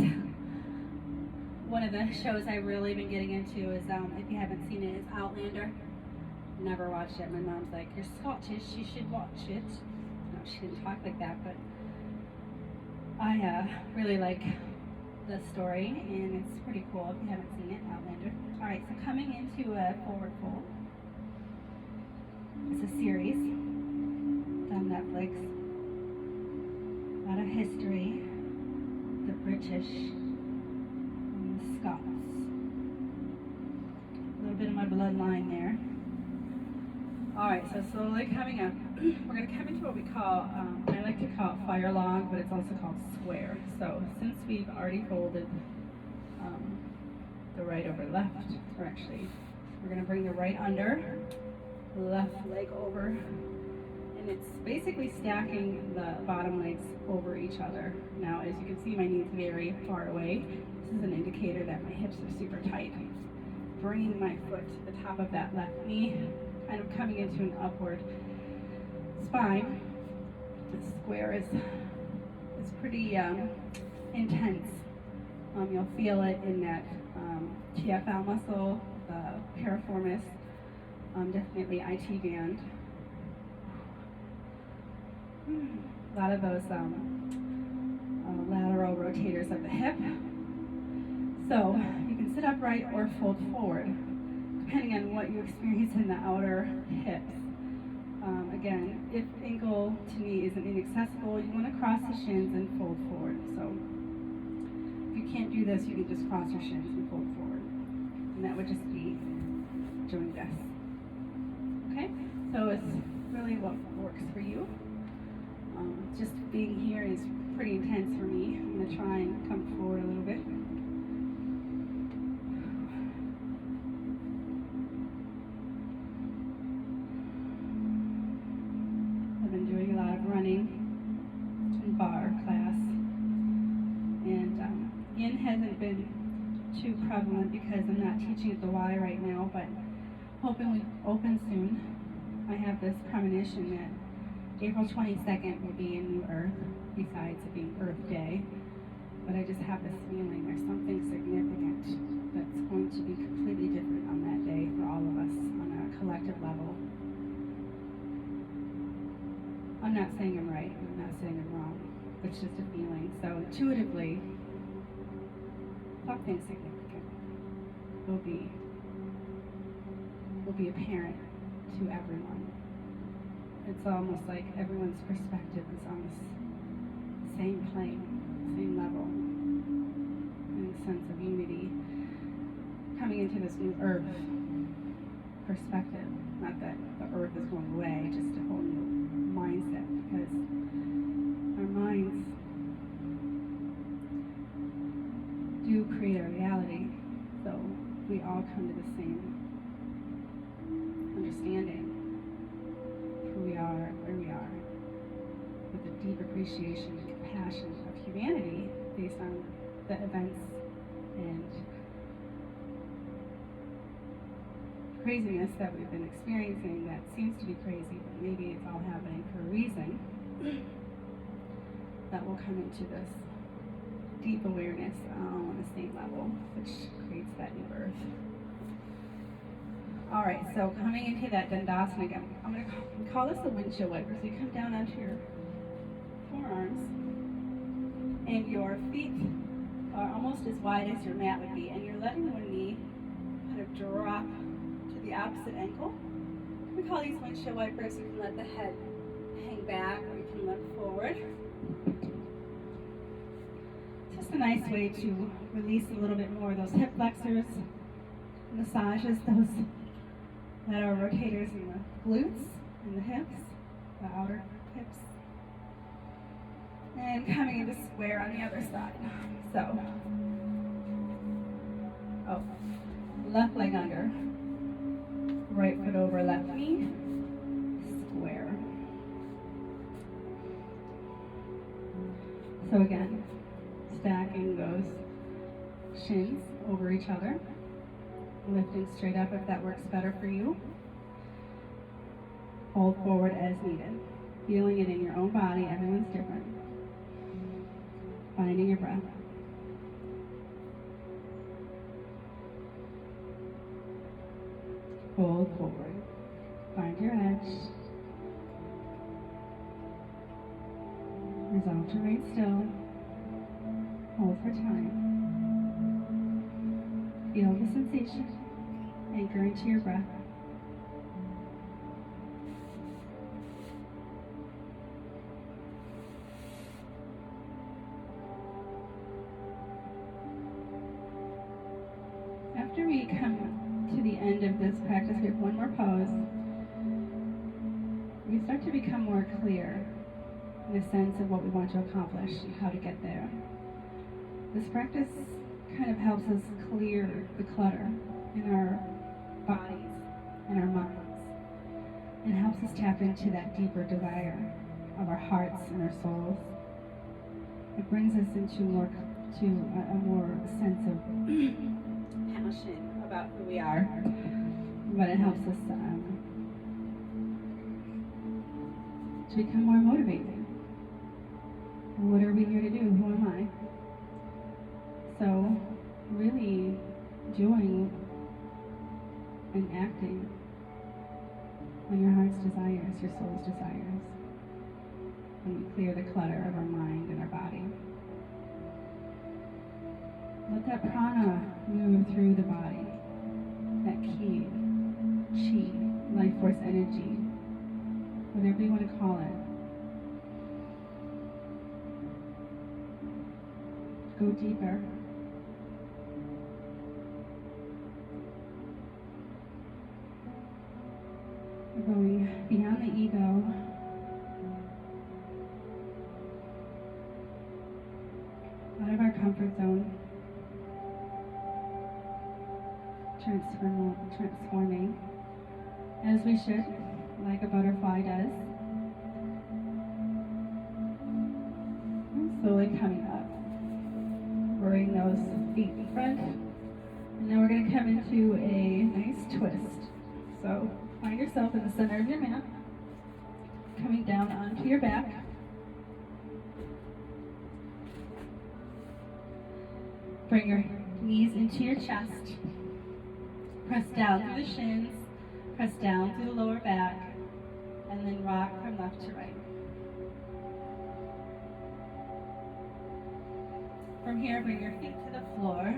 One of the shows I've really been getting into is, if you haven't seen it, is Outlander. Never watched it. My mom's like, "You're Scottish, you should watch it." No, she didn't talk like that, but I really like the story, and it's pretty cool if you haven't seen it, Outlander. Alright, so coming into a forward fold. It's a series. It's on Netflix. A lot of history. The British and the Scots. A little bit of my bloodline there. Alright, so slowly coming up, we're going to come into what we call, I like to call it fire log, but it's also called square. So since we've already folded the right over left, or actually We're going to bring the right under, left leg over, and it's basically stacking the bottom legs over each other. Now, as you can see, my knee's very far away. This is an indicator that my hips are super tight. Bringing my foot to the top of that left knee, kind of coming into an upward spine. The square is pretty intense. You'll feel it in that TFL muscle, the piriformis, definitely IT band. A lot of those lateral rotators of the hip. So you can sit upright or fold forward, depending on what you experience in the outer hips. Again, if ankle to knee isn't inaccessible, you want to cross the shins and fold forward. So if you can't do this, you can just cross your shins and fold forward. And that would just be doing this. Okay? So it's really what works for you. Just being here is pretty intense for me. I'm going to try and come forward a little bit. I've been doing a lot of running in bar class, and yin hasn't been too prevalent because I'm not teaching at the Y right now, but hoping we open soon. I have this premonition that April 22nd will be a new Earth, besides it being Earth Day. But I just have this feeling there's something significant that's going to be completely different on that day for all of us on a collective level. I'm not saying I'm right, I'm not saying I'm wrong. It's just a feeling. So intuitively, something significant will be apparent to everyone. It's almost like everyone's perspective is on the same plane, same level, and a sense of unity coming into this new Earth perspective. Not that the Earth is going away, just a whole new mindset, because our minds do create our reality, so we all come to the same understanding. We are where we are, with a deep appreciation and compassion of humanity based on the events and craziness that we've been experiencing that seems to be crazy, but maybe it's all happening for a reason. That will come into this deep awareness on the same level, which creates that new Earth. All right, so coming into that Dandasana again, I'm going to call this the windshield wiper. So you come down onto your forearms, and your feet are almost as wide as your mat would be, and you're letting one knee kind of drop to the opposite ankle. We call these windshield wipers. You can let the head hang back, or you can look forward. It's just a nice way to release a little bit more of those hip flexors, massages those lateral rotators in the glutes and the hips, the outer hips. And coming into square on the other side. So, left leg under, right foot over left knee, square. So again, stacking those shins over each other. Lifting straight up if that works better for you. Hold forward as needed. Feeling it in your own body. Everyone's different. Finding your breath. Fold forward. Find your edge. Resolve to remain still. Hold for time. Feel the sensation. Anchor into your breath. After we come to the end of this practice, we have one more pose. We start to become more clear in a sense of what we want to accomplish and how to get there. This practice kind of helps us clear the clutter in our bodies and our minds, and helps us tap into that deeper desire of our hearts and our souls. It brings us into a more sense of passion about who we are, but it helps us to become more motivated. What are we here to do? Who am I? So, really doing and acting on your heart's desires, your soul's desires, when we clear the clutter of our mind and our body. Let that prana move through the body, that ki, chi, life force energy, whatever you want to call it. Go deeper. We're going beyond the ego, out of our comfort zone, transforming as we should, like a butterfly does. And slowly coming up. Bring those feet in front. And now we're going to come into a nice twist. So find yourself in the center of your mat, coming down onto your back. Bring your knees into your chest. Press down through the shins, press down through the lower back, and then rock from left to right. From here, bring your feet to the floor,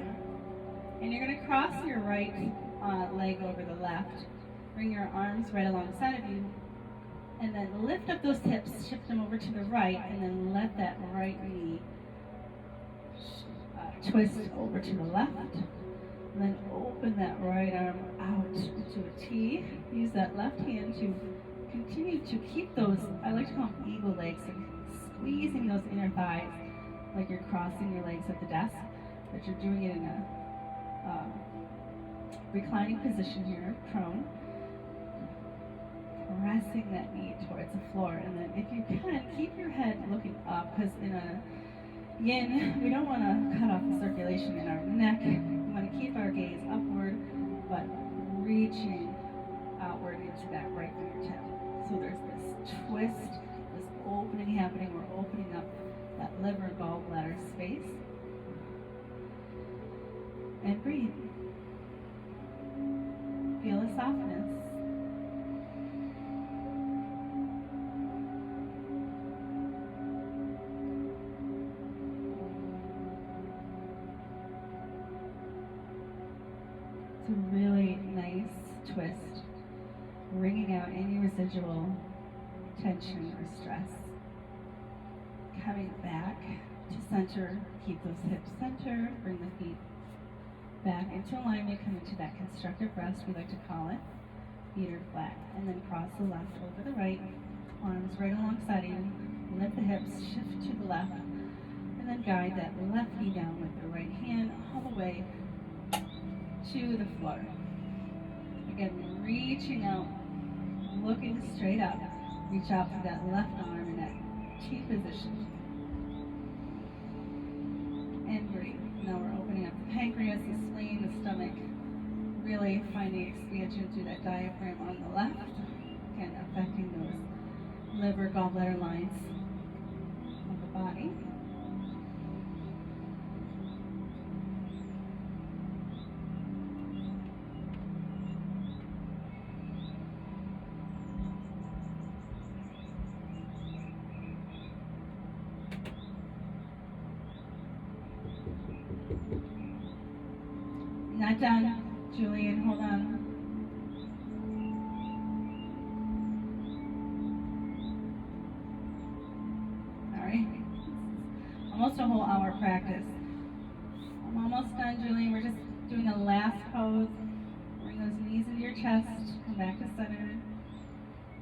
and you're going to cross your right leg over the left. Bring your arms right alongside of you, and then lift up those hips, shift them over to the right, and then let that right knee twist over to the left. And then open that right arm out to a T. Use that left hand to continue to keep those, I like to call them eagle legs, and squeezing those inner thighs like you're crossing your legs at the desk, but you're doing it in a reclining position here, prone. Pressing that knee towards the floor, and then if you can, keep your head looking up, because in a yin, we don't want to cut off the circulation in our neck. We want to keep our gaze upward, but reaching outward into that right fingertip. So there's this twist, this opening happening. We're opening up that liver gallbladder space. And breathe. Feel the softness. It's a really nice twist, wringing out any residual tension or stress. Coming back to center, keep those hips centered, bring the feet back into alignment, come into that constructive rest, we like to call it. Feet are flat, and then cross the left over the right, arms right alongside you, lift the hips, shift to the left, and then guide that left knee down with the right hand all the way to the floor. Again, reaching out, looking straight up, reach out for that left arm in that T position. And breathe. Now we're opening up the pancreas, the spleen, the stomach, really finding expansion through that diaphragm on the left, again affecting those liver, gallbladder lines of the body. Not done, Julian, hold on. All right, almost a whole hour practice. I'm almost done, Julian. We're just doing a last pose. Bring those knees into your chest, come back to center.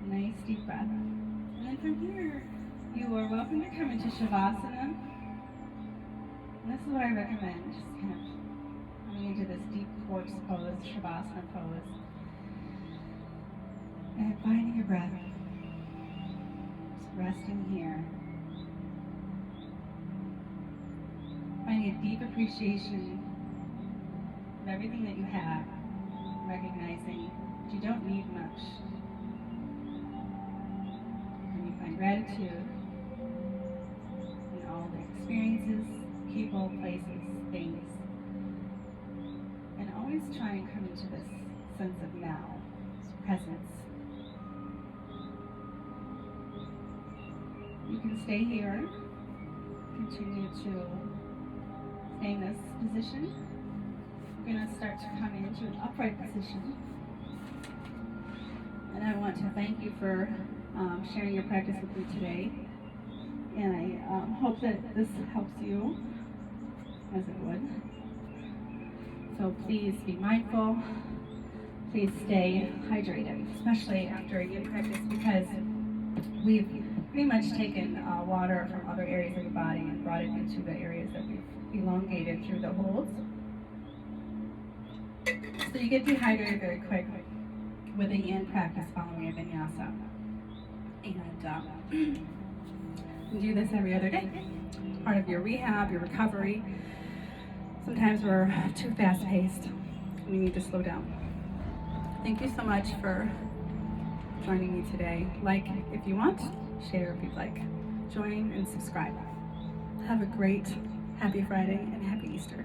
Nice deep breath. And then from here, you are welcome to come into Shavasana. And this is what I recommend, just kind of coming into this deep corpse pose, Shavasana pose. And finding your breath. Just resting here. Finding a deep appreciation of everything that you have. Recognizing that you don't need much. And you find gratitude in all the experiences, people, places, things. And always try and come into this sense of now, this presence. You can stay here, continue to stay in this position. We're going to start to come into an upright position. And I want to thank you for sharing your practice with me today. And I hope that this helps you, as it would. So please be mindful. Please stay hydrated, especially after a yin practice, because we've pretty much taken water from other areas of the body and brought it into the areas that we've elongated through the holds. So you get dehydrated very quick with a yin practice following a vinyasa. And you do this every other day. Part of your rehab, your recovery. Sometimes we're too fast-paced. We need to slow down. Thank you so much for joining me today. Like if you want, share if you'd like. Join and subscribe. Have a great, happy Friday and happy Easter.